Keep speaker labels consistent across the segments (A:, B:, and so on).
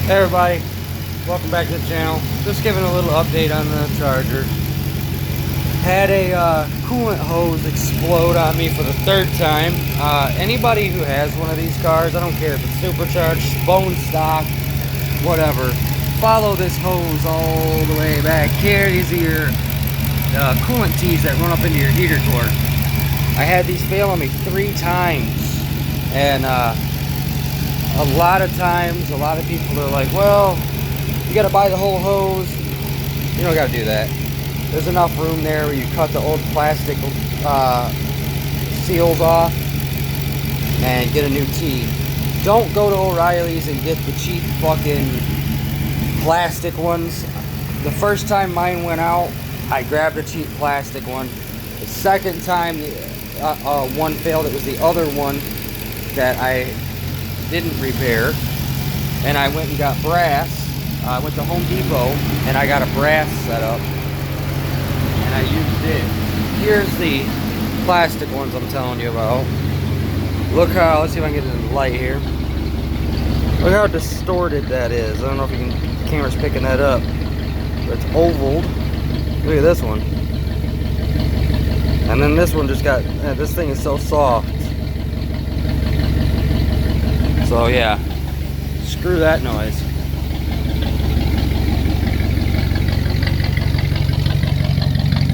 A: Hey everybody, welcome back to the channel. Just giving a little update on the Charger. Had a coolant hose explode on me for the third time. Anybody who has one of these cars, I don't care if it's supercharged, bone stock, whatever, follow this hose all the way back here. These are your coolant tees that run up into your heater core. I had these fail on me 3 times, and a lot of times, a lot of people are like, well, you gotta buy the whole hose. You don't gotta do that. There's enough room there where you cut the old plastic seals off and get a new tee. Don't go to O'Reilly's and get the cheap fucking plastic ones. The first time mine went out, I grabbed a cheap plastic one. The second time one failed, it was the other one that I didn't repair, and I went and got brass. I went to Home Depot and I got a brass set up and I used it. Here's the plastic ones I'm telling you about. Look how, let's see if I can get it in the light here. Look how distorted that is. I don't know if the camera's picking that up, but it's ovaled. Look at this one. And then this one just got, this thing is so soft. So yeah, screw that noise.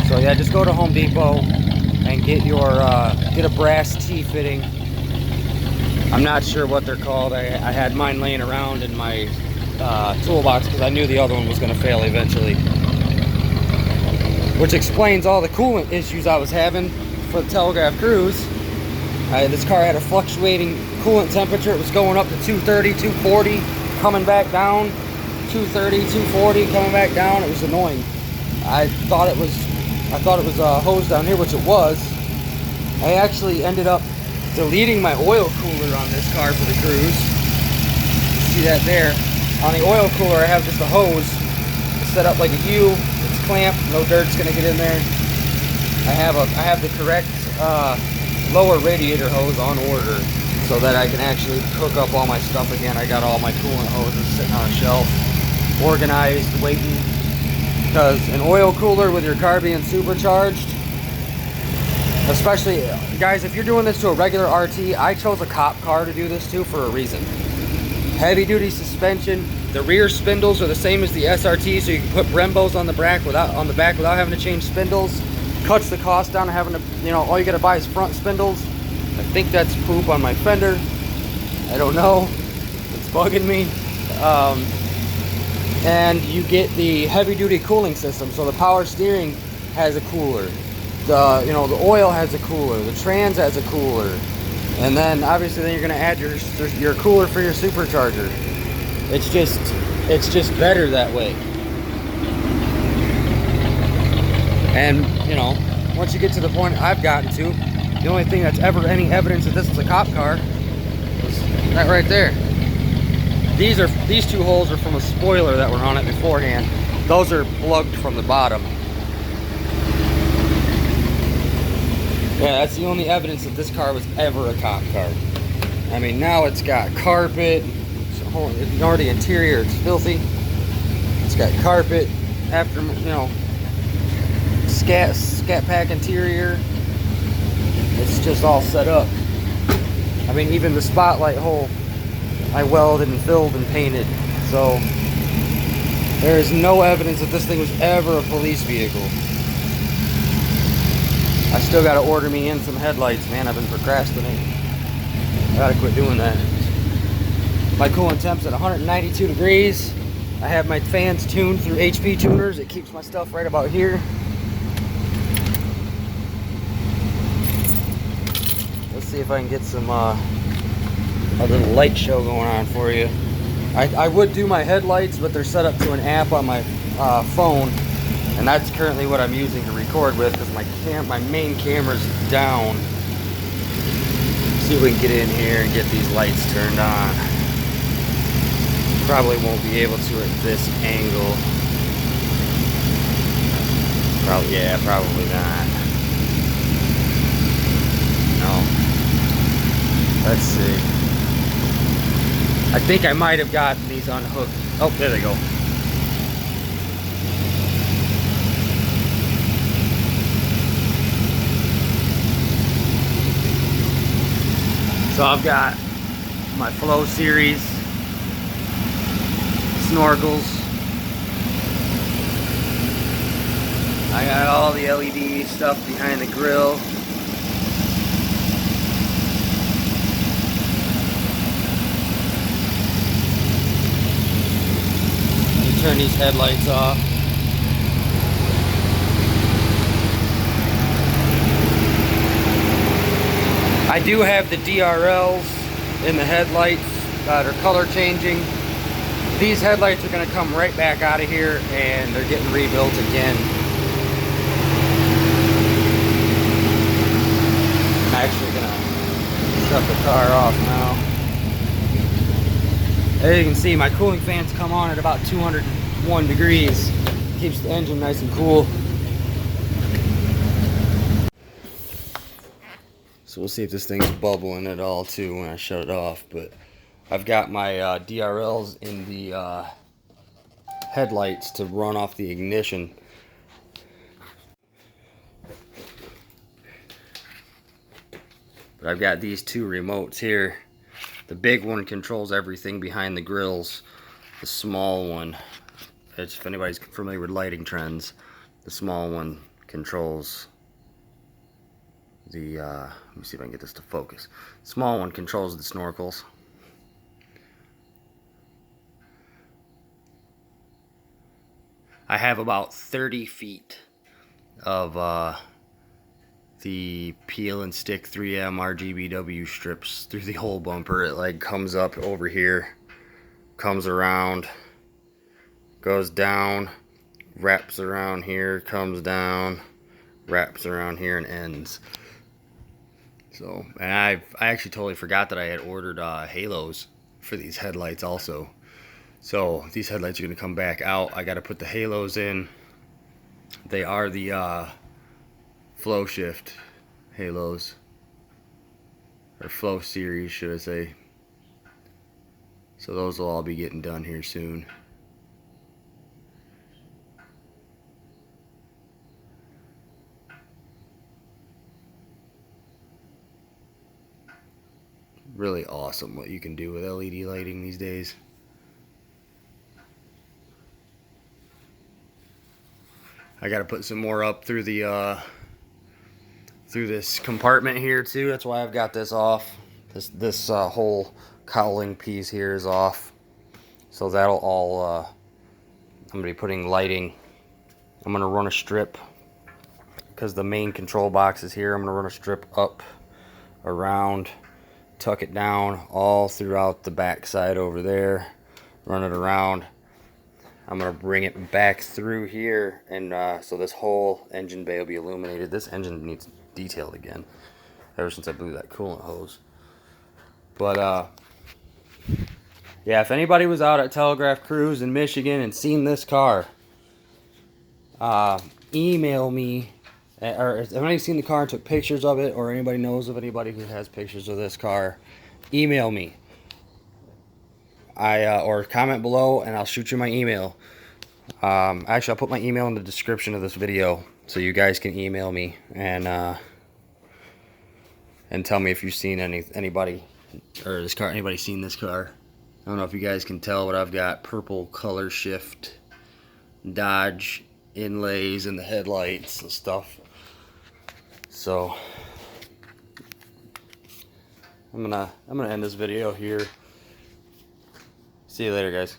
A: So yeah, just go to Home Depot and get your get a brass T-fitting. I'm not sure what they're called. I had mine laying around in my toolbox because I knew the other one was going to fail eventually. Which explains all the coolant issues I was having for the Telegraph Cruise. This car had a fluctuating coolant temperature. It was going up to 230, 240, coming back down, 230, 240, coming back down. It was annoying. I thought it was a hose down here, which it was. I actually ended up deleting my oil cooler on this car for the Cruise. See that there? On the oil cooler, I have just a hose set up like a U. It's clamped. No dirt's gonna get in there. I have the correct lower radiator hose on order so that I can actually hook up all my stuff again. I got all my coolant hoses sitting on a shelf, organized, waiting. Because an oil cooler with your car being supercharged, especially, guys, if you're doing this to a regular RT, I chose a cop car to do this to for a reason. Heavy duty suspension, the rear spindles are the same as the SRT, so you can put Brembos on the back without having to change spindles. Cuts the cost down of having to, all you gotta buy is front spindles. I think that's poop on my fender. I don't know. It's bugging me. And you get the heavy duty cooling system. So the power steering has a cooler. The oil has a cooler. The trans has a cooler. And then obviously then you're gonna add your cooler for your supercharger. It's just better that way. And, once you get to the point I've gotten to, the only thing that's ever any evidence that this is a cop car is that right there. These 2 holes are from a spoiler that were on it beforehand. Those are plugged from the bottom. Yeah, that's the only evidence that this car was ever a cop car. I mean, now it's got carpet. Ignore the interior, it's filthy. It's got carpet, scat pack interior. It's just all set up. I mean, even the spotlight hole I welded and filled and painted. So there is no evidence that this thing was ever a police vehicle. I still got to order me in some headlights, man. I've been procrastinating. I gotta quit doing that. My coolant temp's at 192 degrees. I have my fans tuned through HP tuners. It keeps my stuff right about here. Let's see if I can get some a little light show going on for you. I would do my headlights, but they're set up to an app on my phone, and that's currently what I'm using to record with because my main camera's down. See if we can get in here and get these lights turned on. Probably won't be able to at this angle. Probably not. No. Let's see. I think I might have gotten these unhooked. Oh, there they go. So I've got my Flow series snorkels. I got all the LED stuff behind the grill. Turn these headlights off. I do have the DRLs in the headlights that are color changing. These headlights are going to come right back out of here and they're getting rebuilt again. I'm actually going to shut the car off now. As you can see, my cooling fans come on at about 201 degrees. Keeps the engine nice and cool. So we'll see if this thing's bubbling at all too when I shut it off. But I've got my DRLs in the headlights to run off the ignition. But I've got these two remotes here. The big one controls everything behind the grills. The small one, if anybody's familiar with lighting trends, the small one controls the, let me see if I can get this to focus. Small one controls the snorkels. I have about 30 feet of the peel and stick 3M RGBW strips through the whole bumper. It like comes up over here, comes around, goes down, wraps around here, comes down, wraps around here, and ends. So, and I actually totally forgot that I had ordered halos for these headlights also. So these headlights are going to come back out. I got to put the halos in. They are the Flow Shift halos, or Flow series should I say. So those will all be getting done here soon. Really awesome what you can do with LED lighting these days. I got to put some more up through the through this compartment here too. That's why I've got this off. This whole cowling piece here is off. So that'll all I'm gonna be putting lighting. I'm gonna run a strip because the main control box is here. I'm gonna run a strip up, around, tuck it down all throughout the back side over there, run it around. I'm gonna bring it back through here, and so this whole engine bay will be illuminated. This engine needs detailed again ever since I blew that coolant hose. But yeah, if anybody was out at Telegraph Cruise in Michigan and seen this car, email me, or if anybody's seen the car and took pictures of it, or anybody knows of anybody who has pictures of this car, email me. Or comment below and I'll shoot you my email. Actually, I'll put my email in the description of this video so you guys can email me and tell me if you've seen anybody or this car. Anybody seen this car? I don't know if you guys can tell, but I've got purple color shift Dodge inlays in the headlights and stuff. So I'm gonna end this video here. See you later, guys.